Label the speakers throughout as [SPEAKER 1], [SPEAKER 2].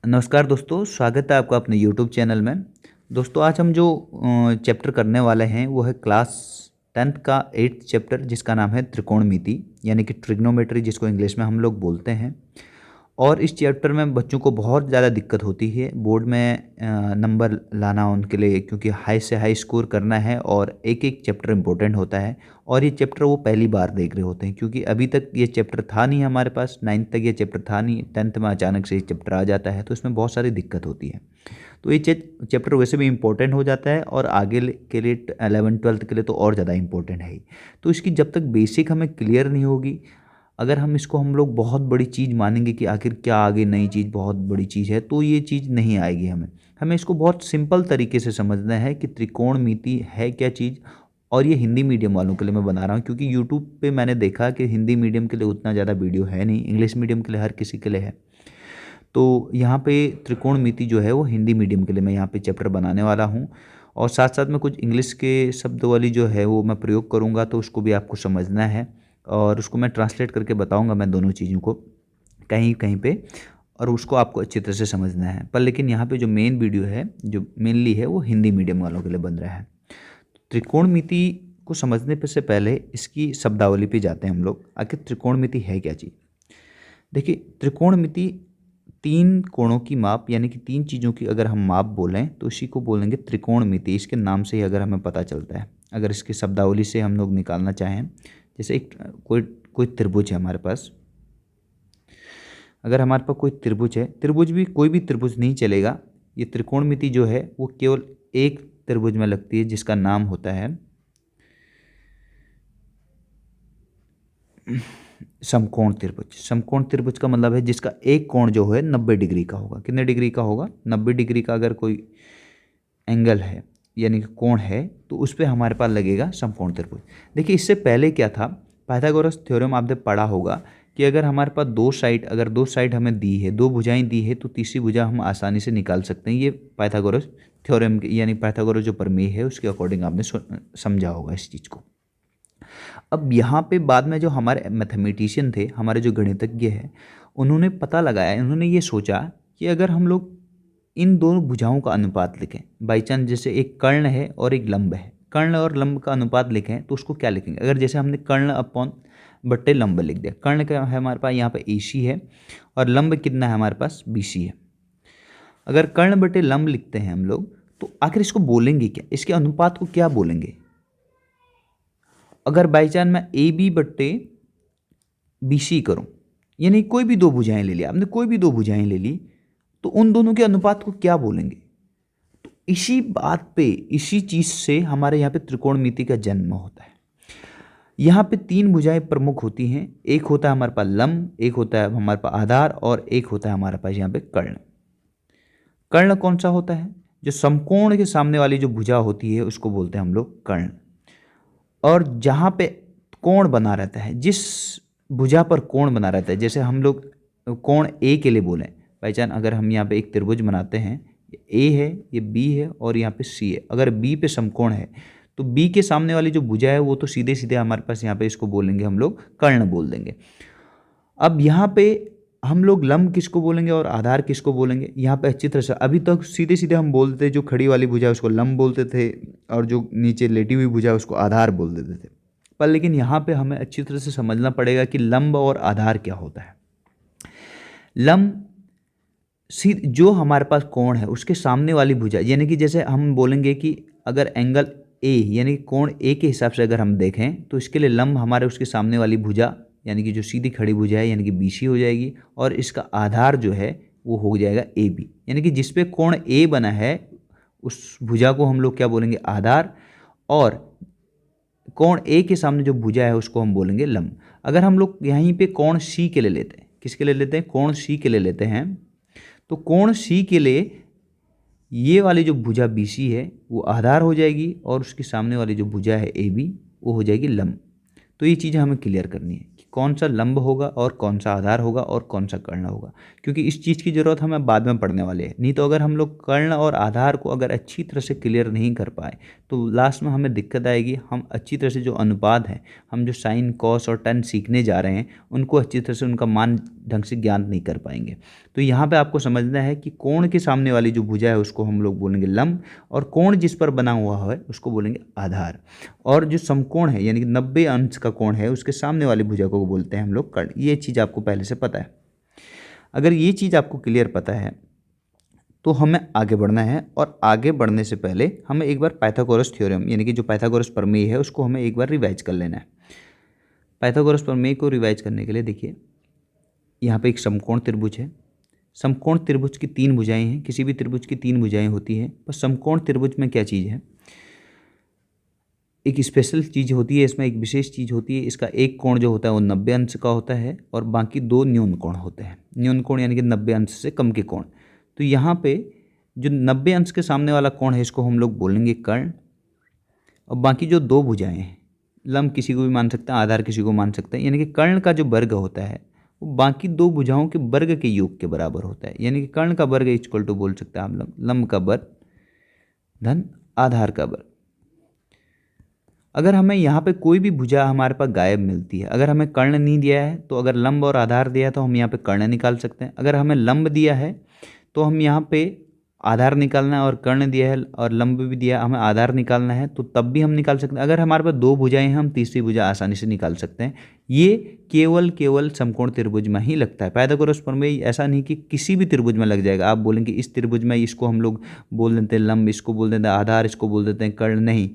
[SPEAKER 1] नमस्कार दोस्तों, स्वागत है आपका अपने यूट्यूब चैनल में। दोस्तों आज हम जो चैप्टर करने वाले हैं वो है क्लास 10th का 8th चैप्टर, जिसका नाम है त्रिकोणमिति यानी कि ट्रिग्नोमेट्री, जिसको इंग्लिश में हम लोग बोलते हैं। और इस चैप्टर में बच्चों को बहुत ज़्यादा दिक्कत होती है बोर्ड में नंबर लाना उनके लिए, क्योंकि हाई से हाई स्कोर करना है और एक एक चैप्टर इम्पोर्टेंट होता है। और ये चैप्टर वो पहली बार देख रहे होते हैं, क्योंकि अभी तक ये चैप्टर था नहीं हमारे पास, 9th तक ये चैप्टर था नहीं, 10th में अचानक से ये चैप्टर आ जाता है, तो इसमें बहुत सारी दिक्कत होती है। तो ये चैप्टर वैसे भी इम्पोर्टेंट हो जाता है और आगे के लिए 11th-12th के लिए तो और ज़्यादा इम्पोर्टेंट है ही। तो इसकी जब तक बेसिक हमें क्लियर नहीं होगी, अगर हम इसको हम लोग बहुत बड़ी चीज़ मानेंगे कि आखिर क्या आगे नई चीज़ बहुत बड़ी चीज़ है, तो ये चीज़ नहीं आएगी। हमें इसको बहुत सिंपल तरीके से समझना है कि त्रिकोणमिति है क्या चीज़। और ये हिंदी मीडियम वालों के लिए मैं बना रहा हूँ, क्योंकि यूट्यूब पे मैंने देखा कि हिंदी मीडियम के लिए उतना ज़्यादा वीडियो है नहीं, इंग्लिश मीडियम के लिए हर किसी के लिए है। तो यहाँ पे त्रिकोणमिति जो है वो हिंदी मीडियम के लिए मैं यहाँ पे चैप्टर बनाने वाला हूँ। और साथ साथ में कुछ इंग्लिश के शब्द वाली जो है वो मैं प्रयोग करूँगा, तो उसको भी आपको समझना है और उसको मैं ट्रांसलेट करके बताऊँगा मैं दोनों चीज़ों को कहीं कहीं पे, और उसको आपको अच्छी तरह से समझना है। पर लेकिन यहाँ पे जो मेन वीडियो है, जो मेनली है, वो हिंदी मीडियम वालों के लिए बन रहा है। त्रिकोणमिति को समझने पे से पहले इसकी शब्दावली पे जाते हैं हम लोग। आखिर त्रिकोणमिति है क्या चीज़? देखिए, त्रिकोणमिति तीन कोणों की माप यानी कि तीन चीज़ों की अगर हम माप बोलें तो इसी को बोलेंगे त्रिकोणमिति। इसके नाम से ही अगर हमें पता चलता है, अगर इसकी शब्दावली से हम लोग निकालना चाहें, जैसे एक कोई कोई त्रिभुज है हमारे पास। अगर हमारे पास कोई त्रिभुज है, त्रिभुज भी कोई भी त्रिभुज नहीं चलेगा, ये त्रिकोणमिति जो है वो केवल एक त्रिभुज में लगती है, जिसका नाम होता है समकोण त्रिभुज। समकोण त्रिभुज का मतलब है जिसका एक कोण जो है 90 डिग्री का होगा। कितने डिग्री का होगा? 90 डिग्री का अगर कोई एंगल है यानी कि कोण है, तो उस पर हमारे पास लगेगा समकोण त्रिभुज। देखिए, इससे पहले क्या था, पाइथागोरस थ्योरम आपने पढ़ा होगा कि अगर हमारे पास अगर दो साइड हमें दी है, दो भुजाएं दी है, तो तीसरी भुजा हम आसानी से निकाल सकते हैं। ये पाइथागोरस थ्योरम यानी पाइथागोरस जो प्रमेय है उसके अकॉर्डिंग आपने समझा होगा इस चीज़ को। अब यहाँ पे बाद में जो हमारे मैथमेटिशियन थे, हमारे जो गणितज्ञ हैं, उन्होंने पता लगाया, उन्होंने ये सोचा कि अगर हम लोग इन दोनों भुजाओं का अनुपात लिखें, बाई चांस जैसे एक कर्ण है और एक लंब है, कर्ण और लंब का अनुपात लिखें, तो उसको क्या लिखेंगे? अगर जैसे हमने कर्ण अपॉन बट्टे लंब लिख दिया, कर्ण का है हमारे पास यहाँ पे AC है और लंब कितना है हमारे पास BC है। अगर कर्ण बटे लंब लिखते हैं हम लोग, तो आखिर इसको बोलेंगे क्या? इसके अनुपात को क्या बोलेंगे? अगर बाई चांस मैं AB बट्टे BC करूं, यानी कोई भी दो भुजाएं ले ली आपने, कोई भी दो भुजाएं ले ली, तो उन दोनों के अनुपात को क्या बोलेंगे? तो इसी बात पे, इसी चीज से हमारे यहाँ पे त्रिकोणमिति का जन्म होता है। यहाँ पे तीन भुजाएं प्रमुख होती हैं, एक होता है हमारे पास लंब, एक होता है हमारे पास आधार, और एक होता है हमारे पास यहाँ पे कर्ण। कर्ण कौन सा होता है? जो समकोण के सामने वाली जो भुजा होती है उसको बोलते हैं हम लोग कर्ण। और जहाँ पे कोण बना रहता है, जिस भुजा पर कोण बना रहता है, जैसे हम लोग कोण ए के लिए बोलें, बाई चांस अगर हम यहाँ पे एक त्रिभुज बनाते हैं, ए है, ये बी है और यहाँ पे सी है, अगर बी पे समकोण है, तो बी के सामने वाली जो भुजा है वो तो सीधे सीधे हमारे पास यहाँ पे इसको बोलेंगे हम लोग कर्ण बोल देंगे। अब यहाँ पे हम लोग लंब किसको बोलेंगे और आधार किसको बोलेंगे? यहाँ पे अच्छी तरह से, अभी तक सीधे सीधे हम बोलते थे, जो खड़ी वाली भुजा है उसको लंब बोलते थे और जो नीचे लेटी हुई भुजा है उसको आधार बोल देते थे। पर लेकिन यहाँ पे हमें अच्छी तरह से समझना पड़ेगा कि लंब और आधार क्या होता है। लंब जो हमारे पास कोण है उसके सामने वाली भुजा, यानी कि जैसे हम बोलेंगे कि अगर एंगल ए यानी कि कोण ए के हिसाब से अगर हम देखें, तो इसके लिए लंब हमारे उसके सामने वाली भुजा यानी कि जो सीधी खड़ी भुजा है यानी कि BC हो जाएगी, और इसका आधार जो है वो हो जाएगा AB, यानी कि जिस पे कोण A बना है उस भुजा को हम लोग क्या बोलेंगे? आधार, और कोण A के सामने जो भुजा है उसको हम बोलेंगे लंब। अगर हम लोग यहीं पे कोण C के लिए लेते हैं, किसके लिए लेते हैं? कोण C के लिए लेते हैं, तो कोण C के लिए ये वाली जो भुजा BC है वो आधार हो जाएगी और उसके सामने वाली जो भुजा है AB वो हो जाएगी लंब। तो ये चीज़ हमें क्लियर करनी है कि कौन सा लंब होगा और कौन सा आधार होगा और कौन सा कर्ण होगा, क्योंकि इस चीज़ की ज़रूरत हमें बाद में पढ़ने वाले हैं। नहीं तो अगर हम लोग कर्ण और आधार को अगर अच्छी तरह से क्लियर नहीं कर पाए तो लास्ट में हमें दिक्कत आएगी। हम अच्छी तरह से जो अनुपात है, हम जो साइन कॉस और टन सीखने जा रहे हैं, उनको अच्छी तरह से उनका मान ढंग से ज्ञान नहीं कर पाएंगे। तो यहाँ पे आपको समझना है कि कोण के सामने वाली जो भुजा है उसको हम लोग बोलेंगे लंब, और कोण जिस पर बना हुआ है उसको बोलेंगे आधार, और जो समकोण है यानी कि 90 अंश का कोण है उसके सामने वाली भुजा को बोलते हैं हम लोग कर्ण। ये चीज़ आपको पहले से पता है। अगर ये चीज़ आपको क्लियर पता है तो हमें आगे बढ़ना है, और आगे बढ़ने से पहले हमें एक बार पाइथागोरस थ्योरम यानी कि जो पाइथागोरस प्रमेय है उसको हमें एक बार रिवाइज कर लेना है। पाइथागोरस प्रमेय को रिवाइज करने के लिए देखिए, यहाँ पे एक समकोण त्रिभुज है। समकोण त्रिभुज की 3 भुजाएं हैं। किसी भी त्रिभुज की 3 भुजाएं होती हैं, पर समकोण त्रिभुज में क्या चीज़ है, एक स्पेशल चीज़ होती है इसमें, एक विशेष चीज़ होती है। इसका एक कोण जो होता है वो 90 अंश का होता है, और बाकी 2 न्यून कोण होते हैं। न्यून कोण यानी कि 90 अंश से कम के कोण। तो यहाँ पे जो 90 अंश के सामने वाला कोण है इसको हम लोग बोलेंगे कर्ण, और बाकी जो 2 भुजाएं हैं, लंब किसी को भी मान सकते हैं, आधार किसी को मान सकते हैं, यानी कि कर्ण का जो वर्ग होता है वो बाकी 2 भुजाओं के वर्ग के योग के बराबर होता है। यानी कि कर्ण का वर्ग इक्वल टू बोल सकते हैं हम लोग लंब का वर्ग धन आधार का वर्ग। अगर हमें यहाँ पे कोई भी भुजा हमारे पास गायब मिलती है, अगर हमें कर्ण नहीं दिया है तो अगर लंब और आधार दिया है तो हम यहाँ पे कर्ण निकाल सकते हैं। अगर हमें लंब दिया है तो हम यहाँ पे आधार निकालना है, और कर्ण दिया है और लंब भी दिया है, हमें आधार निकालना है तो तब भी हम निकाल सकते हैं। अगर हमारे पास 2 भुजाएं हैं हम तीसरी भुजा आसानी से निकाल सकते हैं। ये केवल समकोण त्रिभुज में ही लगता है। पाइथागोरस प्रमेय ऐसा नहीं कि किसी भी त्रिभुज में लग जाएगा। आप बोलेंगे इस त्रिभुज में इसको हम लोग बोल देते हैं लंब, इसको बोल देते हैं आधार, इसको बोल देते हैं कर्ण। नहीं,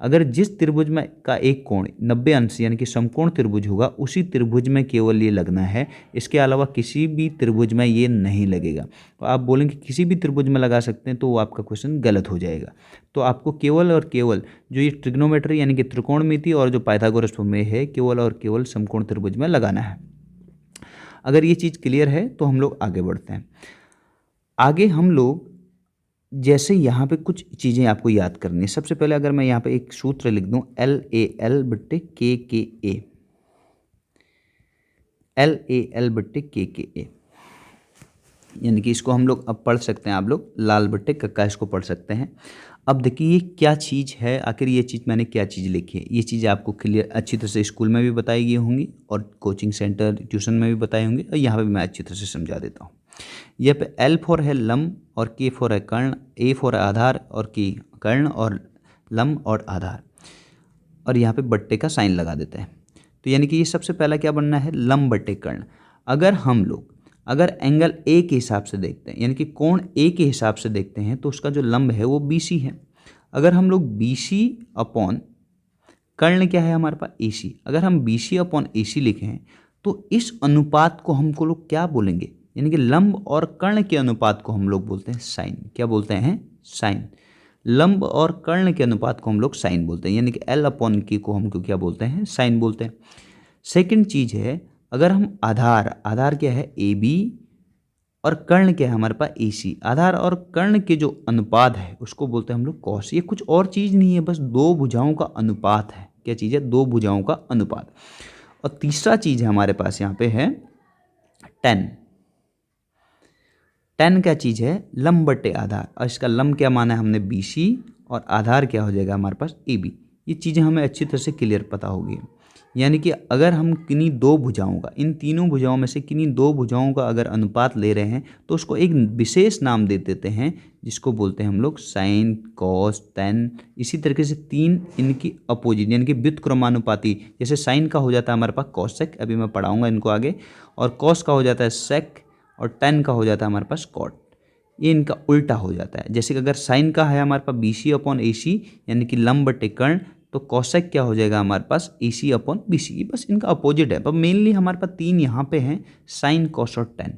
[SPEAKER 1] अगर जिस त्रिभुज में का एक कोण 90 अंश यानी कि समकोण त्रिभुज होगा उसी त्रिभुज में केवल ये लगना है, इसके अलावा किसी भी त्रिभुज में ये नहीं लगेगा। तो आप बोलेंगे किसी भी त्रिभुज में लगा सकते हैं, तो वो आपका क्वेश्चन गलत हो जाएगा। तो आपको केवल और केवल जो ये ट्रिग्नोमेट्री यानी कि त्रिकोणमिति और जो पाइथागोरस प्रमेय है केवल और केवल समकोण त्रिभुज में लगाना है। अगर ये चीज़ क्लियर है तो हम लोग आगे बढ़ते हैं। आगे हम लोग जैसे यहाँ पे कुछ चीज़ें आपको याद करनी है। सबसे पहले अगर मैं यहाँ पे एक सूत्र लिख दूँ LAL बट्टे KKA, LAL बट्टे KKA, यानी कि इसको हम लोग अब पढ़ सकते हैं, आप लोग लाल बट्टे कक्का इसको पढ़ सकते हैं। अब देखिए ये क्या चीज़ है, आखिर ये चीज़ मैंने क्या चीज़ लिखी है। ये चीज़ें आपको क्लियर अच्छी तरह से स्कूल में भी बताई गई होंगी और कोचिंग सेंटर ट्यूशन में भी बताई होंगी, और यहाँ पे भी मैं अच्छी तरह से समझा देता हूँ। यहाँ पे L फॉर है लंब और K फॉर है कर्ण, A फॉर है आधार और K कर्ण और लंब और आधार, और यहाँ पे बट्टे का साइन लगा देते हैं। तो यानी कि ये सबसे पहला क्या बनना है, लंब बट्टे कर्ण। अगर हम लोग एंगल A के हिसाब से देखते हैं यानी कि कोण A के हिसाब से देखते हैं तो उसका जो लंब है वो BC है। अगर हम लोग BC अपॉन कर्ण क्या है हमारे पास AC, अगर हम BC अपॉन AC लिखें तो इस अनुपात को हमको लोग क्या बोलेंगे, यानी कि लंब और कर्ण के अनुपात को हम लोग बोलते हैं साइन। क्या बोलते हैं, साइन। लंब और कर्ण के अनुपात को हम लोग साइन बोलते हैं, यानी कि L अपॉन K को हमको क्या बोलते हैं, साइन बोलते हैं। सेकंड चीज़ है, अगर हम आधार क्या है AB और कर्ण क्या है हमारे पास AC, आधार और कर्ण के जो अनुपात है उसको बोलते हैं हम लोग कॉस। ये कुछ और चीज़ नहीं है, बस 2 भुजाओं का अनुपात है। क्या चीज़ है, 2 भुजाओं का अनुपात। और तीसरा चीज़ है हमारे पास यहाँ पे है tan। tan क्या चीज़ है, लंब बट्टे आधार, और इसका लंब क्या माना है हमने BC, और आधार क्या हो जाएगा हमारे पास AB। ये चीज़ें हमें अच्छी तरह से क्लियर पता होगी। यानी कि अगर हम किन्हीं 2 भुजाओं का, इन तीनों भुजाओं में से किन्हीं 2 भुजाओं का अगर अनुपात ले रहे हैं तो उसको एक विशेष नाम दे देते हैं जिसको बोलते हैं हम लोग साइन कॉस tan। इसी तरीके से 3 इनकी अपोजिट यानी कि व्युत्क्रमानुपाती, जैसे साइन का हो जाता है हमारे पास कॉसेक, अभी मैं पढ़ाऊँगा इनको आगे, और कॉस का हो जाता है सेक, और tan का हो जाता है हमारे पास कॉट। ये इनका उल्टा हो जाता है। जैसे कि अगर साइन का है हमारे पास BC अपॉन AC यानी कि लंब बट्टे कर्ण, तो कॉसेक क्या हो जाएगा हमारे पास AC अपॉन BC। बस इनका अपोजिट है, पर मेनली हमारे पास 3 यहाँ पे हैं, साइन कॉस और tan।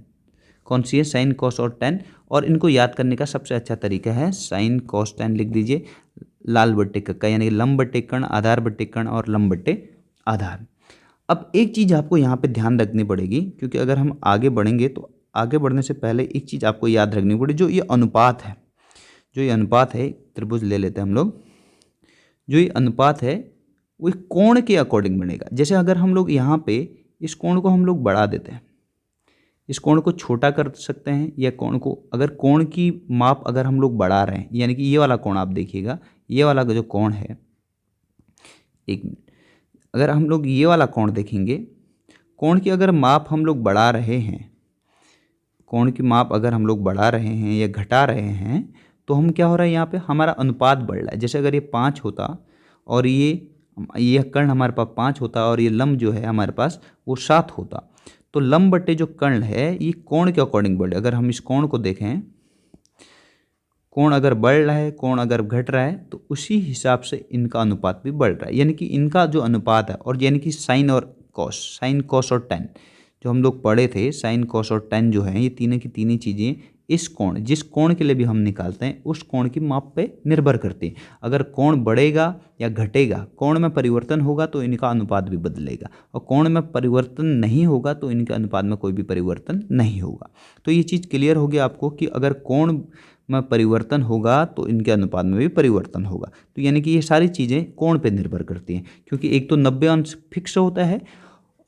[SPEAKER 1] कौन सी है, साइन कॉस और tan। और इनको याद करने का सबसे अच्छा तरीका है साइन कॉस tan लिख दीजिए लाल बट्टे कक्का, यानी कि लंब बट्टे कर्ण, आधार बट्टे कर्ण और लंब बट्टे आधार। अब एक चीज़ आपको यहाँ पे ध्यान रखनी पड़ेगी, क्योंकि अगर हम आगे बढ़ेंगे तो आगे बढ़ने से पहले एक चीज़ आपको याद रखनी पड़ेगी। जो ये अनुपात है, त्रिभुज ले लेते हैं हम लोग, जो ये अनुपात है वो कोण के अकॉर्डिंग बनेगा। जैसे अगर हम लोग यहाँ पे इस कोण को हम लोग बढ़ा देते हैं, इस कोण को छोटा कर सकते हैं, या कोण को, अगर कोण की माप अगर हम लोग बढ़ा रहे हैं, यानी कि ये वाला कोण आप देखिएगा, ये वाला जो कोण है, एक मिनट, अगर हम लोग ये वाला कोण देखेंगे, कोण की अगर माप हम लोग बढ़ा रहे हैं, कोण की माप अगर हम लोग बढ़ा रहे हैं या घटा रहे हैं, तो हम क्या हो रहा है यहाँ पे, हमारा अनुपात बढ़ रहा है। जैसे अगर ये 5 होता और ये कर्ण हमारे पास 5 होता और ये लंब जो है हमारे पास वो 7 होता, तो लंब बटे जो कर्ण है ये कोण के अकॉर्डिंग बढ़े। अगर हम इस कोण को देखें, कोण अगर बढ़ रहा है, कोण अगर घट रहा है, तो उसी हिसाब से इनका अनुपात भी बढ़ रहा है। यानी कि इनका जो अनुपात है, और यानी कि साइन और कॉस, साइन कॉस और टेन जो हम लोग पढ़े थे, साइन कॉस और टेन जो है, ये तीनों की तीनों चीज़ें इस कोण, जिस कोण के लिए भी हम निकालते हैं, उस कोण की माप पे निर्भर करती है। अगर कोण बढ़ेगा या घटेगा, कोण में परिवर्तन होगा तो इनका अनुपात भी बदलेगा, और कोण में परिवर्तन नहीं होगा तो इनके अनुपात में कोई भी परिवर्तन नहीं होगा। तो ये चीज़ क्लियर होगी आपको कि अगर कोण में परिवर्तन होगा तो इनके अनुपात में भी परिवर्तन होगा। तो यानी कि ये सारी चीज़ें कोण पे निर्भर करती हैं, क्योंकि एक तो 90 अंश फिक्स होता है,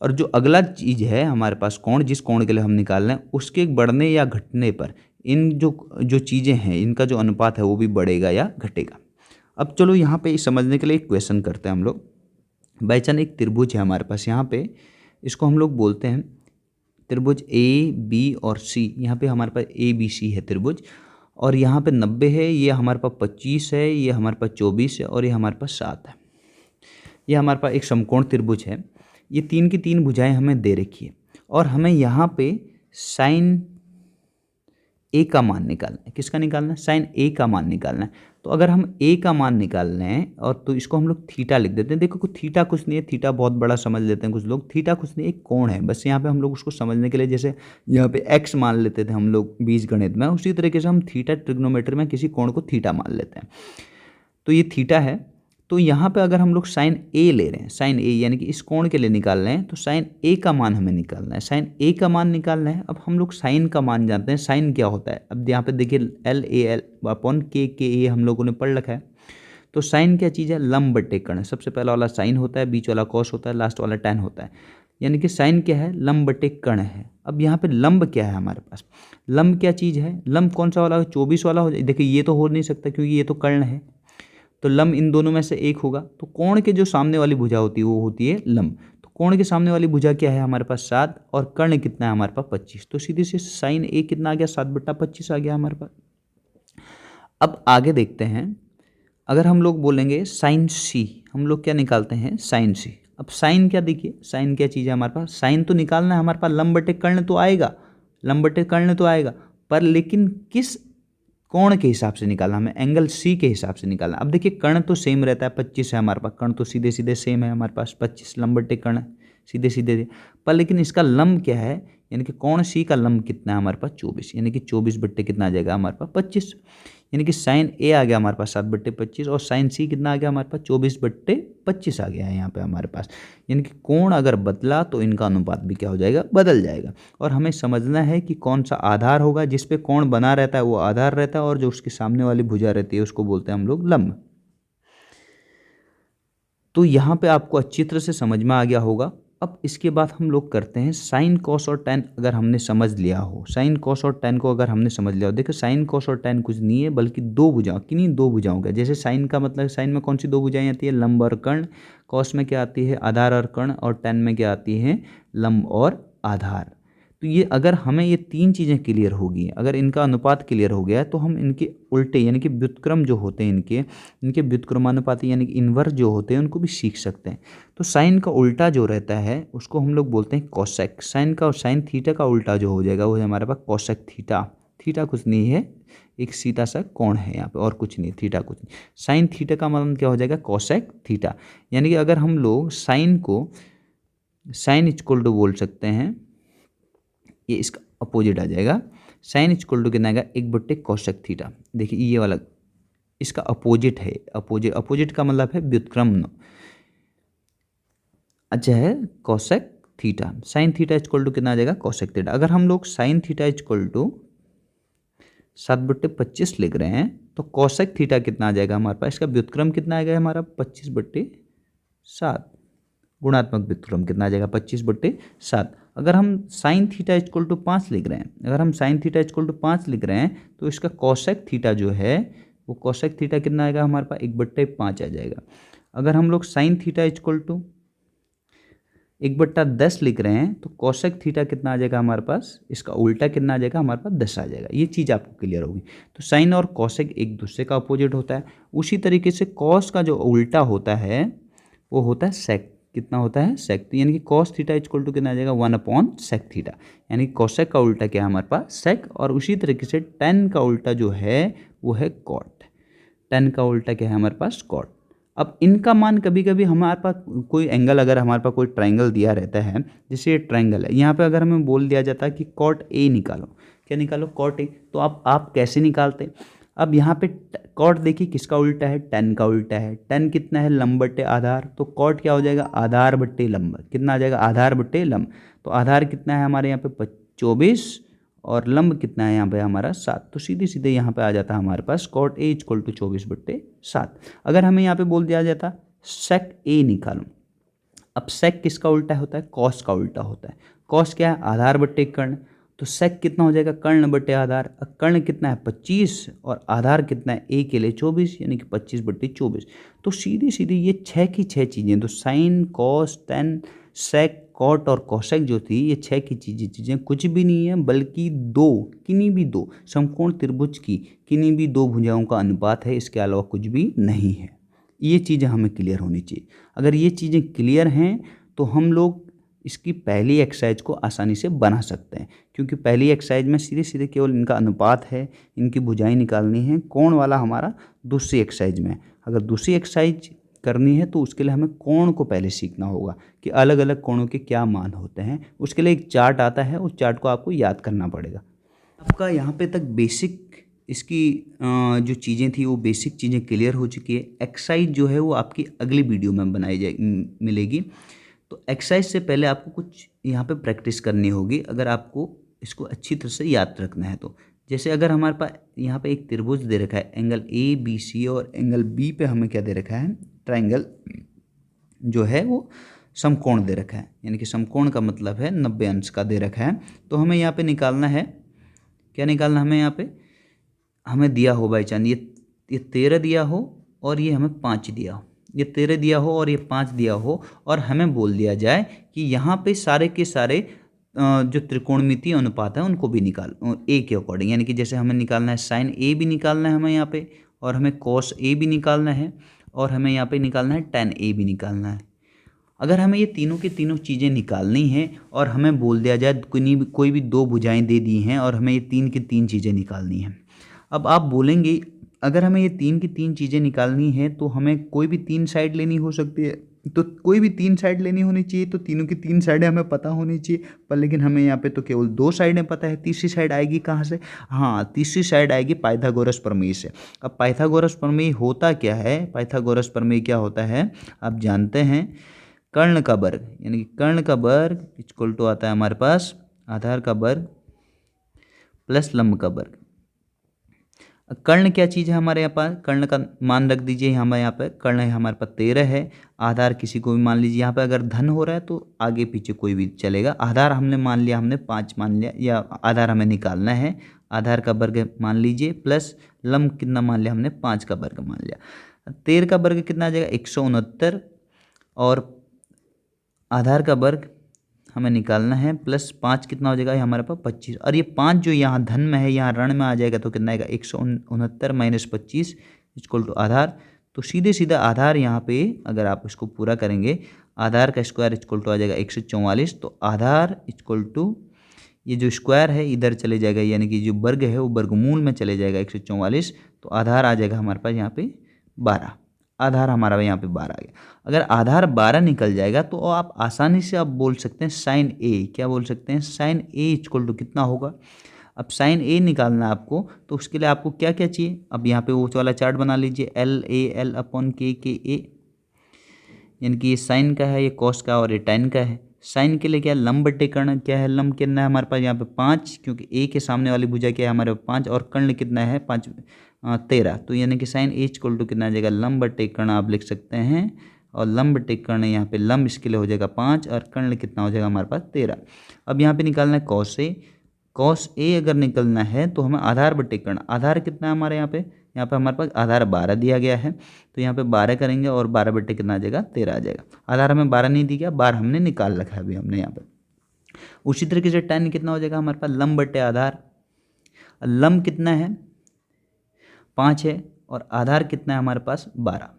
[SPEAKER 1] और जो अगला चीज़ है हमारे पास कोण, जिस कोण के लिए हम निकाल रहे हैं, उसके बढ़ने या घटने पर इन जो चीज़ें हैं, इनका जो अनुपात है वो भी बढ़ेगा या घटेगा। अब चलो यहाँ पे समझने के लिए एक क्वेश्चन करते हैं हम लोग। बाई चांस एक त्रिभुज है हमारे पास यहाँ पे, इसको हम लोग बोलते हैं त्रिभुज ए बी और सी। यहाँ पे हमारे पास ए बी सी है त्रिभुज, और यहाँ पे 90 है, ये हमारे पास 25 है, ये हमारे पास 24 है, और ये हमारे पास 7 है। ये हमारे पास एक समकोण त्रिभुज है। ये 3 की 3 भुजाएं हमें दे रखी है, और हमें यहाँ पे साइन ए का मान निकालना है। किसका निकालना है? साइन ए का मान निकालना है। तो अगर हम ए का मान निकाल रहे हैं, और तो इसको हम लोग थीटा लिख देते हैं। देखो कुछ थीटा कुछ नहीं है, थीटा बहुत बड़ा समझ लेते हैं कुछ लोग, थीटा कुछ नहीं, एक कोण है बस। यहाँ पे हम लोग उसको समझने के लिए, जैसे यहाँ पे एक्स मान लेते थे हम लोग बीजगणित में, उसी तरीके से हम थीटा ट्रिग्नोमेट्री में किसी कोण को थीटा मान लेते हैं। तो ये थीटा है। तो यहाँ पे अगर हम लोग साइन ए ले रहे हैं, साइन ए यानी कि इस कोण के लिए निकाल रहे हैं, तो साइन ए का मान हमें निकालना है। साइन ए का मान निकालना है। अब हम लोग साइन का मान जानते हैं, साइन क्या होता है। अब यहाँ पे देखिए एल ए एल अपॉन के ए हम लोगों ने पढ़ रखा है। तो साइन क्या चीज़ है? लंब बटे कर्ण। सबसे पहला वाला साइन होता है, बीच वाला कॉस होता है, लास्ट वाला टैन होता है। यानी कि साइन क्या है? लंब बटे कर्ण है। अब यहाँ पे लंब क्या है हमारे पास? लंब क्या चीज़ है? लंब कौन सा वाला? 24 वाला हो जाए। देखिए ये तो हो नहीं सकता क्योंकि ये तो कर्ण है, तो लंब इन दोनों में से एक होगा। तो कोण के जो सामने वाली भुजा होती है वो होती है लंब। तो कोण के सामने वाली भुजा क्या है हमारे पास? 7, और कर्ण कितना है हमारे पास? 25। तो सीधे से साइन ए कितना आ गया? 7/25 आ गया हमारे पास। अब आगे देखते हैं, अगर हम लोग बोलेंगे साइन सी, हम लोग क्या निकालते हैं? साइन सी। अब साइन क्या, देखिए साइन क्या चीज़ है हमारे पास? साइन तो निकालना है हमारे पास, लंब बटे कर्ण तो आएगा, लंब बटे कर्ण तो आएगा, पर लेकिन किस कोण के हिसाब से निकालना? हमें एंगल सी के हिसाब से निकालना। अब देखिए कर्ण तो सेम रहता है, 25 है हमारे पास, कर्ण तो सीधे सीधे सेम है हमारे पास, 25 लंब बटे कर्ण सीधे सीधे, पर लेकिन इसका लंब क्या है? यानी कि कोण सी का लंब कितना है हमारे पास? 24, यानी कि 24 बट्टे कितना आ जाएगा हमारे पास? 25। यानी कि साइन ए आ गया हमारे पास 7/25, और साइन सी कितना आ गया हमारे पास? 24/25 आ गया है यहाँ पे हमारे पास। यानी कि कोण अगर बदला तो इनका अनुपात भी क्या हो जाएगा? बदल जाएगा। और हमें समझना है कि कौन सा आधार होगा जिस पे कोण बना रहता है वो आधार रहता है, और जो उसके सामने वाली भुजा रहती है उसको बोलते हैं हम लोग लंब। तो यहाँ पे आपको अच्छी तरह से समझ में आ गया होगा। अब इसके बाद हम लोग करते हैं साइन कॉस और टैन। अगर हमने समझ लिया हो साइन कॉस और टैन को, अगर हमने समझ लिया हो, देखो साइन कॉस और टैन कुछ नहीं है बल्कि दो भुजाओं, किन्हीं दो भुजाओं का। जैसे साइन का मतलब, साइन में कौन सी दो भुजाएं आती है? लंब और कर्ण। कॉस में क्या आती है? आधार और कर्ण। और टैन में क्या आती है? लंब और आधार। तो ये अगर हमें ये तीन चीज़ें क्लियर होगी, अगर इनका अनुपात क्लियर हो गया है, तो हम इनके उल्टे यानी कि व्युत्क्रम जो होते हैं इनके व्युत्क्रमानुपाती यानी कि इन्वर्स जो होते हैं उनको भी सीख सकते हैं। तो साइन का उल्टा जो रहता है उसको हम लोग बोलते हैं कोसेक। साइन का और साइन थीटा का उल्टा जो हो जाएगा वो है हमारे पास कोसेक थीटा। थीटा कुछ नहीं है, एक सीधा सा कोण है यहाँ पे, और कुछ नहीं, थीटा कुछ नहीं। साइन थीटा का मतलब क्या हो जाएगा? Cosec theta. यानी कि अगर हम लोग साइन को साइन इक्वल टू बोल सकते हैं, ये इसका अपोजिट आ जाएगा। साइन इक्वल टू कितना आएगा? 1/cos cosec theta. देखिए ये वाला इसका अपोजिट है। अपोजिट का मतलब है व्युत्क्रम। अच्छा है cosec theta. Sine theta equal to कितना आ जाएगा? Cosec theta. अगर हम लोग साइन थीटा इक्वल टू 7/25 लिख रहे हैं तो कोसेक थीटा कितना आ जाएगा हमारे पास? इसका व्युत्क्रम कितना आएगा हमारा? 25/7। गुणात्मक व्युत्क्रम कितना आ जाएगा 25/7। अगर हम साइन थीटा इक्वल टू 5 लिख रहे हैं, अगर हम साइन थीटा इक्वल टू 5 लिख रहे हैं तो इसका कोसेक थीटा जो है वो कोसेक थीटा कितना आएगा हमारे पास 1/5 आ जाएगा। अगर हम लोग साइन थीटा इक्वल टू 1/10 लिख रहे हैं तो कोसेक थीटा कितना आ जाएगा हमारे पास, इसका उल्टा कितना आ जाएगा हमारे पास 10 आ जाएगा। ये चीज़ आपको क्लियर होगी। तो साइन और कोसेक एक दूसरे का अपोजिट होता है। उसी तरीके से कॉस का जो उल्टा होता है वो होता है सेक। कितना होता है सेक। तो यानी कि कॉस थीटा इक्वल टू कितना आ जाएगा 1/सेक थीटा। यानी कोसेक का उल्टा क्या है हमारे पास सेक। और उसी तरीके से टेन का उल्टा जो है वो है कॉट। टेन का उल्टा क्या है हमारे पास कॉट। अब इनका मान कभी कभी हमारे पास कोई एंगल, अगर हमारे पास कोई ट्रायंगल दिया रहता है, जैसे ये ट्रायंगल है, यहाँ पे अगर हमें बोल दिया जाता है कि कॉट ए निकालो, क्या निकालो कॉट ए, तो आप कैसे निकालते। अब यहाँ पे कॉट देखिए किसका उल्टा है, टेन का उल्टा है। टेन कितना है लंब बट्टे आधार, तो कॉट क्या हो जाएगा आधार बट्टे लंब। कितना आ जाएगा आधार बट्टे लंब। तो आधार कितना है हमारे यहाँ पे 24 और लंब कितना है यहाँ पे हमारा 7। तो सीधे सीधे यहाँ पे आ जाता है हमारे पास कॉट ए इक्वल टू 24/7। अगर हमें यहाँ पे बोल दिया जाता सेक ए निकालो। अब सेक किसका उल्टा होता है, कॉस का उल्टा होता है। कॉस क्या है आधार बट्टे कर्ण। तो सेक कितना हो जाएगा कर्ण बट्टे आधार। कर्ण कितना है 25 और आधार कितना है ए के लिए 24, यानी कि 25/24। तो सीधी सीधी ये 6 की 6 चीज़ें, तो sine cos tan sec cot और कोसेक जो थी, ये 6 की चीज़ें कुछ भी नहीं है बल्कि किन्हीं भी दो समकोण त्रिभुज की किन्हीं भी दो भुजाओं का अनुपात है, इसके अलावा कुछ भी नहीं है। ये चीज़ें हमें क्लियर होनी चाहिए। अगर ये चीज़ें क्लियर हैं तो हम लोग इसकी पहली एक्सरसाइज को आसानी से बना सकते हैं, क्योंकि पहली एक्सरसाइज में सीधे सीधे केवल इनका अनुपात है, इनकी भुजाएं निकालनी है। कोण वाला हमारा दूसरी एक्सरसाइज में। अगर दूसरी एक्सरसाइज करनी है तो उसके लिए हमें कोण को पहले सीखना होगा कि अलग अलग कोणों के क्या मान होते हैं। उसके लिए एक चार्ट आता है, उस चार्ट को आपको याद करना पड़ेगा। आपका यहाँ पे तक बेसिक इसकी जो चीज़ें थी वो बेसिक चीज़ें क्लियर हो चुकी है। एक्सरसाइज जो है वो आपकी अगली वीडियो में मिलेगी। तो एक्सरसाइज से पहले आपको कुछ यहाँ पे प्रैक्टिस करनी होगी अगर आपको इसको अच्छी तरह से याद रखना है तो। जैसे अगर हमारे पास यहाँ पे एक त्रिभुज दे रखा है, एंगल ए बी सी, और एंगल बी पे हमें क्या दे रखा है ट्रायंगल जो है वो समकोण दे रखा है, यानी कि समकोण का मतलब है 90 अंश का दे रखा है। तो हमें यहाँ पे निकालना है, क्या निकालना हमें यहाँ पे, हमें दिया हो बाई चांस ये 13 दिया हो और ये हमें 5 दिया हो, ये 13 दिया हो और ये 5 दिया हो, और हमें बोल दिया जाए कि यहाँ पे सारे के सारे जो त्रिकोणमितीय अनुपात है उनको भी निकाल ए के अकॉर्डिंग, यानी कि जैसे हमें निकालना है साइन ए भी निकालना है हमें यहाँ पे, और हमें कॉस ए भी निकालना है, और हमें यहाँ पे निकालना है टेन ए भी निकालना है। अगर हमें ये तीनों की तीनों चीज़ें निकालनी हैं और हमें बोल दिया जाए कोई भी दो भुजाएं दे दी हैं और हमें ये 3 की 3 चीज़ें निकालनी हैं। अब आप बोलेंगे अगर हमें ये 3 की 3 चीज़ें निकालनी है तो हमें कोई भी 3 साइड लेनी हो सकती है, तो कोई भी 3 साइड लेनी होनी चाहिए, तो तीनों की 3 साइडें हमें पता होनी चाहिए। पर लेकिन हमें यहाँ पे तो केवल 2 साइडें पता है। तीसरी साइड आएगी कहाँ से, हाँ तीसरी साइड आएगी पाइथागोरस प्रमेय से। अब पाइथागोरस प्रमेय होता क्या है, पाइथागोरस प्रमेय क्या होता है आप जानते हैं, कर्ण का वर्ग, यानी कि कर्ण का वर्ग इक्वल टू आता है हमारे पास आधार का वर्ग प्लस लंब का वर्ग। कर्ण क्या चीज़ है हमारे यहाँ पर, कर्ण का मान रख दीजिए हमारे यहाँ पे, कर्ण है हमारे पास 13 है। आधार किसी को भी मान लीजिए, यहाँ पे अगर धन हो रहा है तो आगे पीछे कोई भी चलेगा। आधार हमने मान लिया, हमने 5 मान लिया, या आधार हमें निकालना है, आधार का वर्ग मान लीजिए, प्लस लंब कितना मान लिया हमने 5 का वर्ग मान लिया। 13 का वर्ग कितना आ जाएगा 169, और आधार का वर्ग हमें निकालना है, प्लस 5 कितना हो जाएगा हमारे पास 25, और ये 5 जो यहाँ धन में है यहाँ ऋण में आ जाएगा तो कितना आएगा 169 माइनस 25 इक्वल टू आधार। तो सीधे सीधा आधार यहाँ पे अगर आप इसको पूरा करेंगे, आधार का स्क्वायर इक्वल टू आ जाएगा 144। तो आधार इक्वल टू ये जो स्क्वायर है इधर चले जाएगा, यानी कि जो वर्ग है वो वर्गमूल में चले जाएगा 144। तो आधार आ जाएगा हमारे पास यहाँ पे 12, आधार हमारा यहाँ पे 12 आ गया। अगर आधार 12 निकल जाएगा तो आप आसानी से आप बोल सकते हैं साइन ए, क्या बोल सकते हैं साइन ए इक्वल टू कितना होगा। अब साइन ए निकालना है आपको, तो उसके लिए आपको क्या क्या चाहिए, अब यहाँ पे वो वाला चार्ट बना लीजिए, एल अपॉन के ए, यानी कि ये साइन का है, ये कॉस का, और ये टेन का है। साइन के लिए क्या लंब बट्टे कर्ण, क्या है लंब कितना है हमारे पास यहाँ पे 5, क्योंकि ए के सामने वाली भुजा क्या है हमारे पास 5, और कर्ण कितना है 5 13। तो यानी कि साइन ए इक्वल टू कितना आ जाएगा लंब बट्टे कर्ण आप लिख सकते हैं, और लंब बटे कर्ण, यहाँ पे लंब इसके लिए हो जाएगा 5 और कर्ण कितना हो जाएगा हमारे पास 13। अब यहाँ पे निकालना है कॉस ए। कॉस ए अगर निकलना है तो हमें आधार बटे कर्ण, आधार कितना है हमारे यहाँ पे हमारे पास आधार 12 दिया गया है, तो यहाँ पे 12 करेंगे और 12 बटे कितना आ जाएगा 13 आ जाएगा। आधार हमें 12 नहीं दिया गया, 12 हमने निकाल रखा है अभी हमने यहाँ पे। उसी तरीके से tan कितना हो जाएगा हमारे पास लंब बटे आधार, लंब कितना है 5 है और आधार कितना है हमारे पास 12,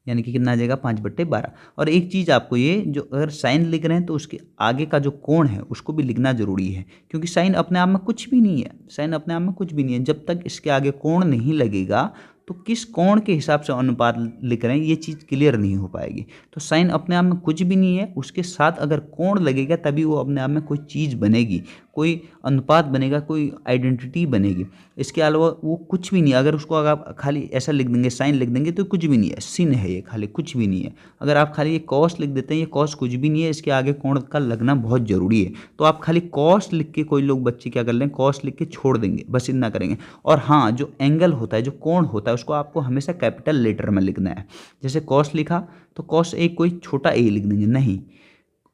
[SPEAKER 1] यानी कि कितना आ जाएगा 5/12। और एक चीज़ आपको ये जो अगर साइन लिख रहे हैं तो उसके आगे का जो कोण है उसको भी लिखना जरूरी है, क्योंकि साइन अपने आप में कुछ भी नहीं है, साइन अपने आप में कुछ भी नहीं है। जब तक इसके आगे कोण नहीं लगेगा तो किस कोण के हिसाब से अनुपात लिख रहे हैं ये चीज़ क्लियर नहीं हो पाएगी। तो साइन अपने आप में कुछ भी नहीं है, उसके साथ अगर कोण लगेगा तभी वो अपने आप में कोई चीज़ बनेगी, कोई अनुपात बनेगा, कोई आइडेंटिटी बनेगी। इसके अलावा वो कुछ भी नहीं है। अगर उसको अगर आप खाली ऐसा लिख देंगे, साइन लिख देंगे तो कुछ भी नहीं है, सिन है ये, खाली कुछ भी नहीं है। अगर आप खाली ये कॉस लिख देते हैं, ये कॉस कुछ भी नहीं है, इसके आगे कोण का लगना बहुत ज़रूरी है। तो आप खाली कॉस लिख के, कोई लोग बच्चे क्या कर लें कॉस लिख के छोड़ देंगे, बस इतना करेंगे। और हाँ, जो एंगल होता है, जो कोण होता है, उसको आपको हमेशा कैपिटल लेटर में लिखना है। जैसे कॉस लिखा तो कॉस ए कोई छोटा ए लिख देंगे, नहीं,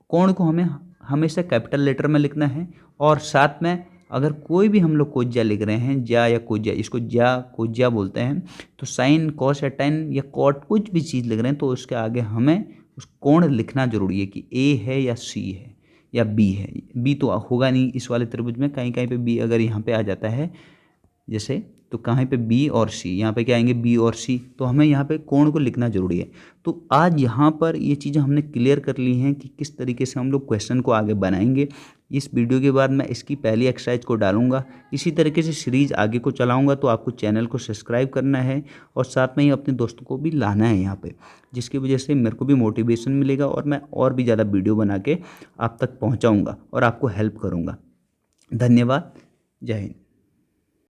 [SPEAKER 1] कोण को हमें हमेशा कैपिटल लेटर में लिखना है। और साथ में अगर कोई भी हम लोग कोज्या लिख रहे हैं, ज्या या कोज्या, इसको ज्या कोज्या बोलते हैं, तो साइन कॉस या टेन या कॉट कुछ भी चीज़ लिख रहे हैं तो उसके आगे हमें उस कोण लिखना जरूरी है कि ए है या सी है या बी है। बी तो होगा नहीं इस वाले त्रिभुज में, कहीं कहीं पे बी अगर यहाँ पे आ जाता है जैसे, तो कहाँ पे बी और सी, यहाँ पे क्या आएंगे बी और सी, तो हमें यहाँ पे कोण को लिखना जरूरी है। तो आज यहाँ पर ये चीज़ें हमने क्लियर कर ली हैं कि किस तरीके से हम लोग क्वेश्चन को आगे बनाएंगे। इस वीडियो के बाद मैं इसकी पहली एक्सरसाइज को डालूंगा, इसी तरीके से सीरीज आगे को चलाऊंगा। तो आपको चैनल को सब्सक्राइब करना है और साथ में ही अपने दोस्तों को भी लाना है यहाँ पे, जिसकी वजह से मेरे को भी मोटिवेशन मिलेगा और मैं और भी ज़्यादा वीडियो बना के आप तक पहुँचाऊँगा और आपको हेल्प करूँगा। धन्यवाद, जय हिंद।